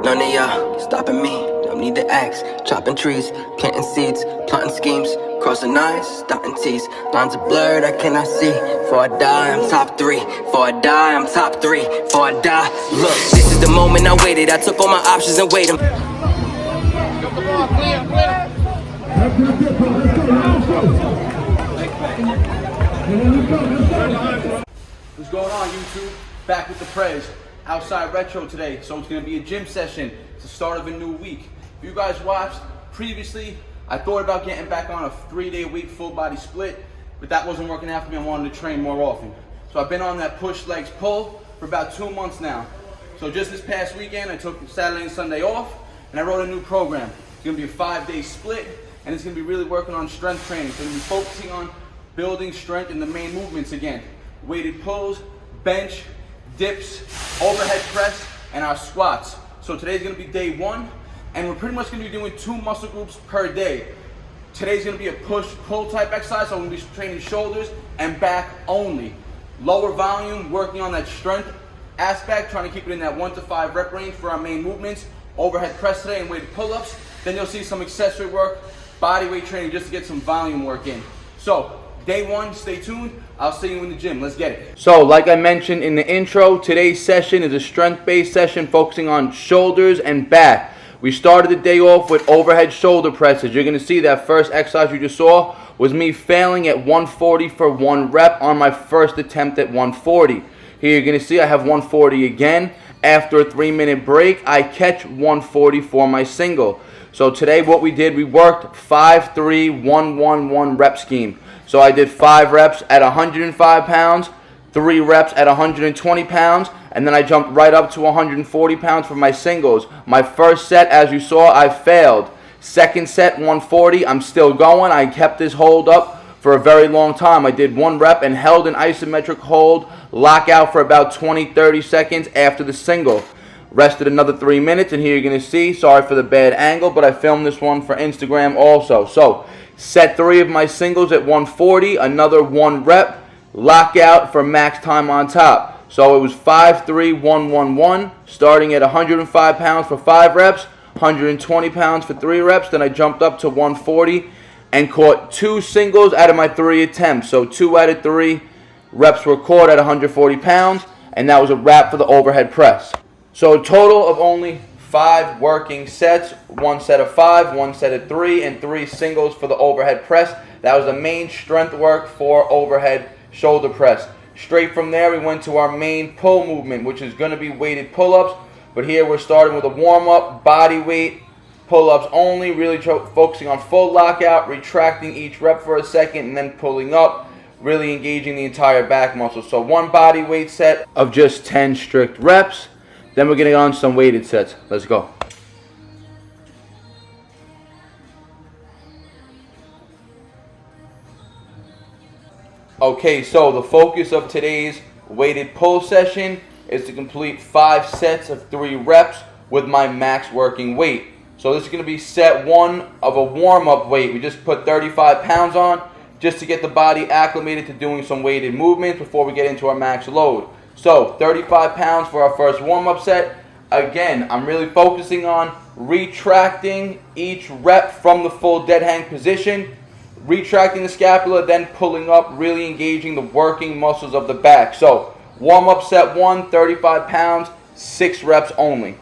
None of y'all stopping me, no need to ask. Chopping trees, planting seeds, plotting schemes, crossing lines, dotting T's. Lines are blurred, I cannot see. Before I die, I'm top 3. Before I die, I'm top 3. Before I die, look, this is the moment I waited. I took all my options and weighed them. What's going on, YouTube? Back with the Prez. Outside retro today, so it's going to be a gym session. It's the start of a new week. If you guys watched previously, I thought about getting back on a 3-day week full body split, but that wasn't working out for me. I wanted to train more often. So I've been on that push legs pull for about 2 months now. So just this past weekend, I took Saturday and Sunday off, and I wrote a new program. It's going to be a 5-day split, and it's going to be really working on strength training. So I'm going to be focusing on building strength in the main movements again. Weighted pulls, bench, dips, overhead press, and our squats. So today's gonna be day 1, and we're pretty much gonna be doing 2 muscle groups per day. Today's gonna be a push-pull type exercise, so I'm gonna be training shoulders and back only. Lower volume, working on that strength aspect, trying to keep it in that 1 to 5 rep range for our main movements. Overhead press today and weighted pull-ups. Then you'll see some accessory work, body weight training, just to get some volume work in. So, day 1, stay tuned. I'll see you in the gym. Let's get it. So, like I mentioned in the intro, today's session is a strength-based session focusing on shoulders and back. We started the day off with overhead shoulder presses. You're going to see that first exercise you just saw was me failing at 140 for 1 rep on my first attempt at 140. Here you're going to see I have 140 again. After a 3-minute break, I catch 140 for my single. So today what we did, we worked 5-3-1-1-1 rep scheme. So I did 5 reps at 105 pounds, 3 reps at 120 pounds, and then I jumped right up to 140 pounds for my singles. My first set, as you saw, I failed. Second set, 140, I'm still going. I kept this hold up for a very long time. I did 1 rep and held an isometric hold, lockout for about 20-30 seconds after the single. Rested another 3 minutes, and here you're going to see, sorry for the bad angle, but I filmed this one for Instagram also. So, set 3 of my singles at 140, another 1 rep, lockout for max time on top. So it was 5-3-1-1-1, starting at 105 pounds for 5 reps, 120 pounds for 3 reps, then I jumped up to 140 and caught 2 singles out of my 3 attempts. So 2 out of 3 reps were caught at 140 pounds, and that was a wrap for the overhead press. So a total of only 5 working sets, 1 set of 5, 1 set of 3, and 3 singles for the overhead press. That was the main strength work for overhead shoulder press. Straight from there, we went to our main pull movement, which is going to be weighted pull-ups. But here we're starting with a warm-up, body weight, pull-ups only, really focusing on full lockout, retracting each rep for a second, and then pulling up, really engaging the entire back muscle. So 1 body weight set of just 10 strict reps. Then we're getting on some weighted sets. Let's go. Okay, so the focus of today's weighted pull session is to complete 5 sets of 3 reps with my max working weight. So this is going to be set 1 of a warm-up weight. We just put 35 pounds on just to get the body acclimated to doing some weighted movements before we get into our max load. So 35 pounds for our first warm-up set. Again, I'm really focusing on retracting each rep from the full dead hang position, retracting the scapula, then pulling up, really engaging the working muscles of the back. So warm-up set 1, 35 pounds, 6 reps only.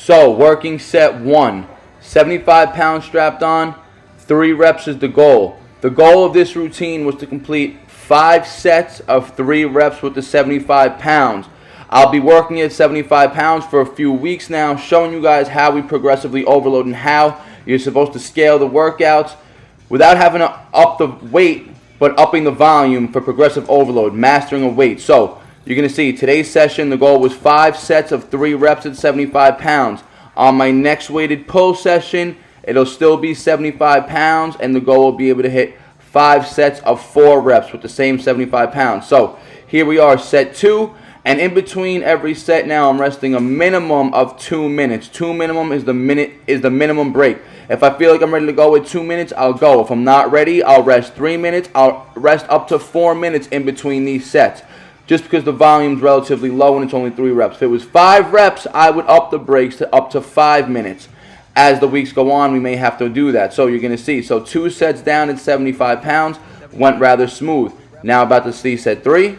So, working set 1, 75 pounds strapped on, 3 reps is the goal. The goal of this routine was to complete 5 sets of 3 reps with the 75 pounds. I'll be working at 75 pounds for a few weeks now, showing you guys how we progressively overload and how you're supposed to scale the workouts without having to up the weight, but upping the volume for progressive overload, mastering a weight. So, you're going to see today's session, the goal was 5 sets of 3 reps at 75 pounds. On my next weighted pull session, it'll still be 75 pounds, and the goal will be able to hit 5 sets of 4 reps with the same 75 pounds. So here we are, set 2, And in between every set now, I'm resting a minimum of 2 minutes. 2 minimum is the minimum break. If I feel like I'm ready to go with 2 minutes, I'll go. If I'm not ready, I'll rest 3 minutes. I'll rest up to 4 minutes in between these sets, just because the volume's relatively low and it's only 3 reps. If it was 5 reps, I would up the breaks to up to 5 minutes. As the weeks go on, we may have to do that. So you're going to see. So 2 sets down at 75 pounds went rather smooth. Now about to see set 3.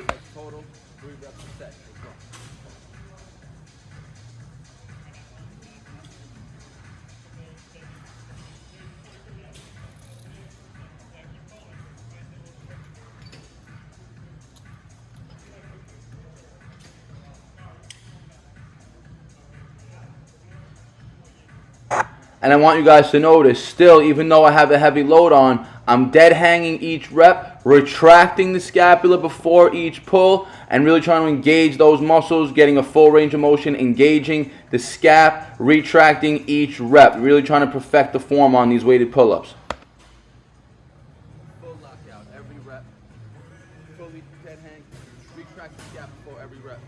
And I want you guys to notice, still, even though I have a heavy load on, I'm dead hanging each rep, retracting the scapula before each pull, and really trying to engage those muscles, getting a full range of motion, engaging the scap, retracting each rep, really trying to perfect the form on these weighted pull-ups. Full lockout, every rep. Fully dead hang, retract the scap before every rep.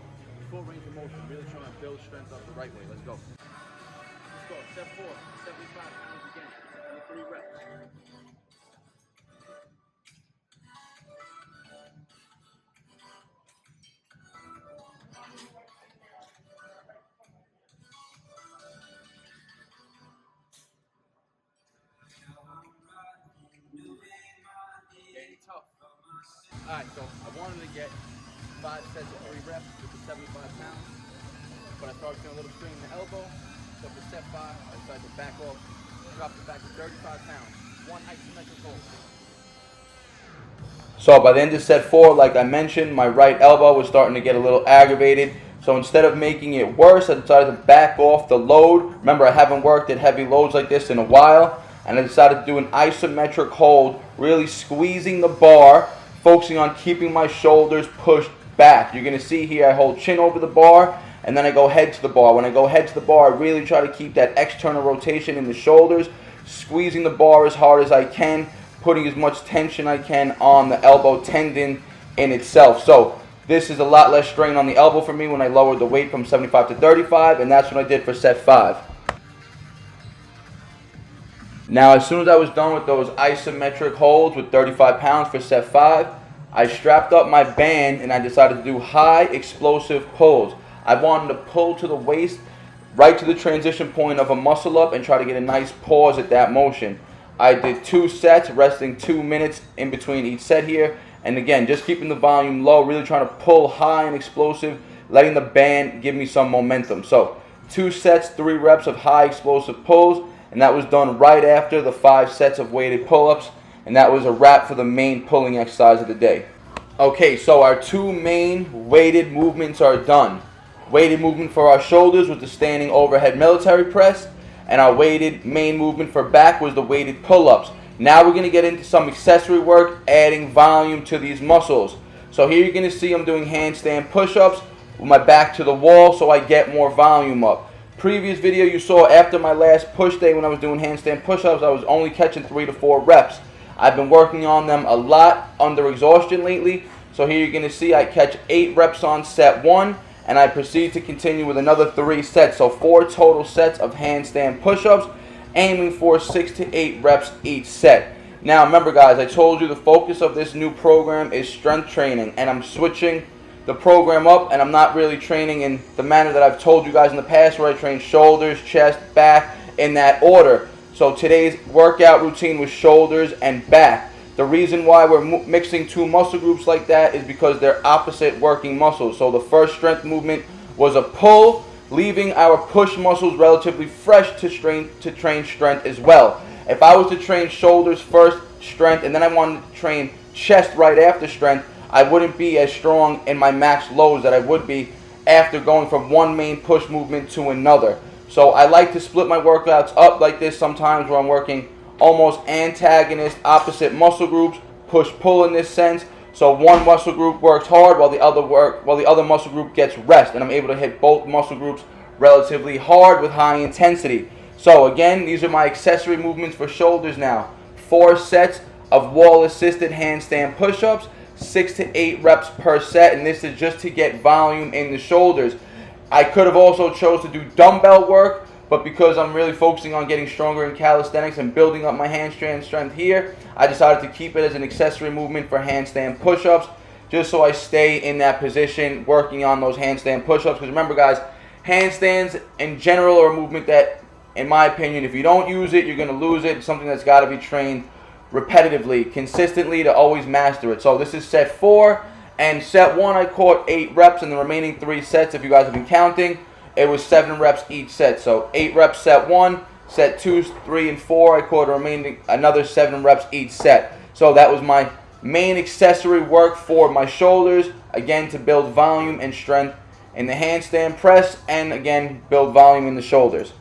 Full range of motion, really trying to build strength up the right way. Let's go. Let's go. Step 4, 75 pounds again, only 3 reps. Getting tough. Alright, so I wanted to get 5 sets of 3 reps with the 75 pounds, but I started feeling a little strain in the elbow. So for step 5, I decided to back off, drop it back to 35 pounds, 1 isometric hold. So by the end of set 4, like I mentioned, my right elbow was starting to get a little aggravated. So instead of making it worse, I decided to back off the load. Remember, I haven't worked at heavy loads like this in a while. And I decided to do an isometric hold, really squeezing the bar, focusing on keeping my shoulders pushed back. You're going to see here I hold chin over the bar, and then I go head to the bar. When I go head to the bar, I really try to keep that external rotation in the shoulders, squeezing the bar as hard as I can, putting as much tension I can on the elbow tendon in itself. So this is a lot less strain on the elbow for me when I lowered the weight from 75 to 35, and that's what I did for set 5. Now, as soon as I was done with those isometric holds with 35 pounds for set 5, I strapped up my band and I decided to do high explosive pulls. I wanted to pull to the waist, right to the transition point of a muscle up, and try to get a nice pause at that motion. I did 2 sets, resting 2 minutes in between each set here. And again, just keeping the volume low, really trying to pull high and explosive, letting the band give me some momentum. So 2 sets, 3 reps of high explosive pulls. And that was done right after the 5 sets of weighted pull-ups. And that was a wrap for the main pulling exercise of the day. Okay, so our 2 main weighted movements are done. Weighted movement for our shoulders was the standing overhead military press. And our weighted main movement for back was the weighted pull-ups. Now we're going to get into some accessory work, adding volume to these muscles. So here you're going to see I'm doing handstand push-ups with my back to the wall so I get more volume up. Previous video you saw after my last push day when I was doing handstand push-ups, I was only catching 3 to 4 reps. I've been working on them a lot under exhaustion lately. So here you're going to see I catch 8 reps on set 1, and I proceed to continue with another 3 sets. So 4 total sets of handstand push-ups, aiming for 6 to 8 reps each set. Now remember guys, I told you the focus of this new program is strength training, and I'm switching the program up, and I'm not really training in the manner that I've told you guys in the past, where I train shoulders, chest, back, in that order. So today's workout routine was shoulders and back. The reason why we're mixing 2 muscle groups like that is because they're opposite working muscles. So the first strength movement was a pull, leaving our push muscles relatively fresh to train strength as well. If I was to train shoulders first, strength, and then I wanted to train chest right after strength, I wouldn't be as strong in my max loads that I would be after going from one main push movement to another. So I like to split my workouts up like this sometimes, where I'm working almost antagonist opposite muscle groups, push-pull in this sense. So one muscle group works hard while the other muscle group gets rest, and I'm able to hit both muscle groups relatively hard with high intensity. So again, these are my accessory movements for shoulders now. 4 sets of wall-assisted handstand push-ups, 6 to 8 reps per set, and this is just to get volume in the shoulders. I could have also chose to do dumbbell work, but because I'm really focusing on getting stronger in calisthenics and building up my handstand strength here, I decided to keep it as an accessory movement for handstand push-ups, just so I stay in that position working on those handstand push-ups. Because remember guys, handstands in general are a movement that, in my opinion, if you don't use it, you're going to lose it. It's something that's got to be trained repetitively, consistently, to always master it. So this is set 4, and set 1 I caught 8 reps, and the remaining 3 sets, if you guys have been counting, it was 7 reps each set. So 8 reps set 1, set 2, 3, and 4 I caught remaining another 7 reps each set. So that was my main accessory work for my shoulders, again to build volume and strength in the handstand press, and again build volume in the shoulders.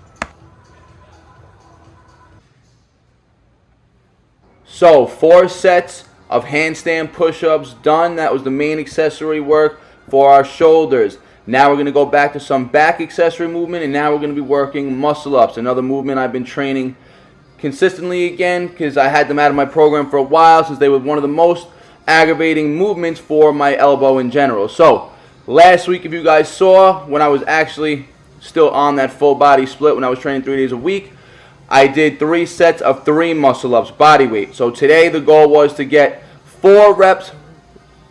So 4 sets of handstand push-ups done. That was the main accessory work for our shoulders. Now we're going to go back to some back accessory movement, and now we're going to be working muscle ups, another movement I've been training consistently again because I had them out of my program for a while, since they were one of the most aggravating movements for my elbow in general. So last week, if you guys saw, when I was actually still on that full body split, when I was training 3 days a week, I did 3 sets of 3 muscle ups, body weight. So today the goal was to get 4 reps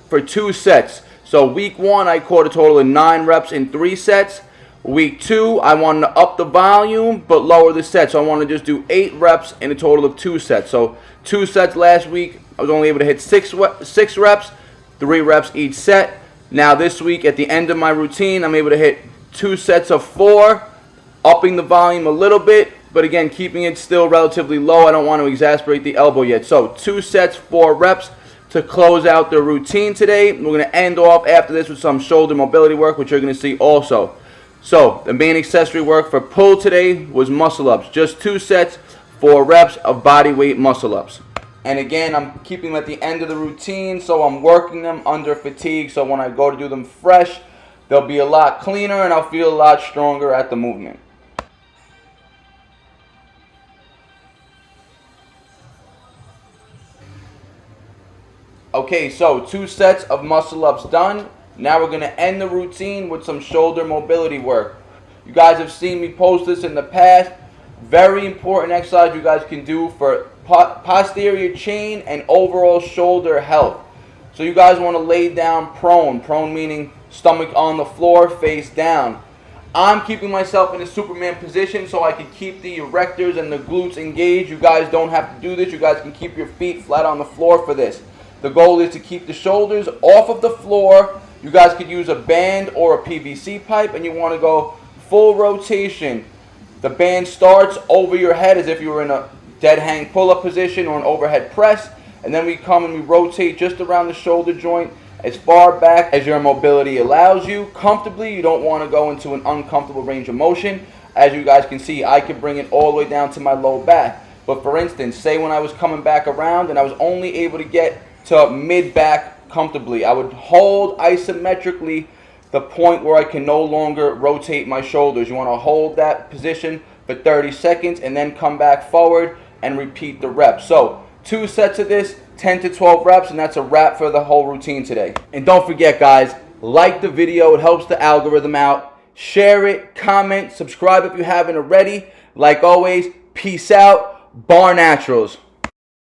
for 2 sets. So week 1 I caught a total of 9 reps in 3 sets. Week 2 I wanted to up the volume but lower the set. So I wanted to just do 8 reps in a total of 2 sets. So 2 sets last week, I was only able to hit 6 reps, 3 reps each set. Now this week at the end of my routine, I'm able to hit 2 sets of 4, upping the volume a little bit, but again, keeping it still relatively low. I don't want to exasperate the elbow yet. So 2 sets, 4 reps to close out the routine today. We're going to end off after this with some shoulder mobility work, which you're going to see also. So the main accessory work for pull today was muscle ups. Just 2 sets, 4 reps of body weight muscle ups. And again, I'm keeping them at the end of the routine, so I'm working them under fatigue. So when I go to do them fresh, they'll be a lot cleaner and I'll feel a lot stronger at the movement. Okay, so 2 sets of muscle ups done. Now we're going to end the routine with some shoulder mobility work. You guys have seen me post this in the past. Very important exercise you guys can do for posterior chain and overall shoulder health. So you guys want to lay down prone. Prone meaning stomach on the floor, face down. I'm keeping myself in a Superman position so I can keep the erectors and the glutes engaged. You guys don't have to do this. You guys can keep your feet flat on the floor for this. The goal is to keep the shoulders off of the floor. You guys could use a band or a PVC pipe, and you want to go full rotation. The band starts over your head as if you were in a dead hang pull-up position or an overhead press, and then we come and we rotate just around the shoulder joint as far back as your mobility allows you. Comfortably, you don't want to go into an uncomfortable range of motion. As you guys can see, I can bring it all the way down to my low back. But for instance, say when I was coming back around and I was only able to get to mid-back comfortably, I would hold isometrically the point where I can no longer rotate my shoulders. You want to hold that position for 30 seconds and then come back forward and repeat the reps. So 2 sets of this, 10 to 12 reps, and that's a wrap for the whole routine today. And don't forget guys, like the video, it helps the algorithm out. Share it, comment, subscribe if you haven't already. Like always, peace out, Bar Naturals.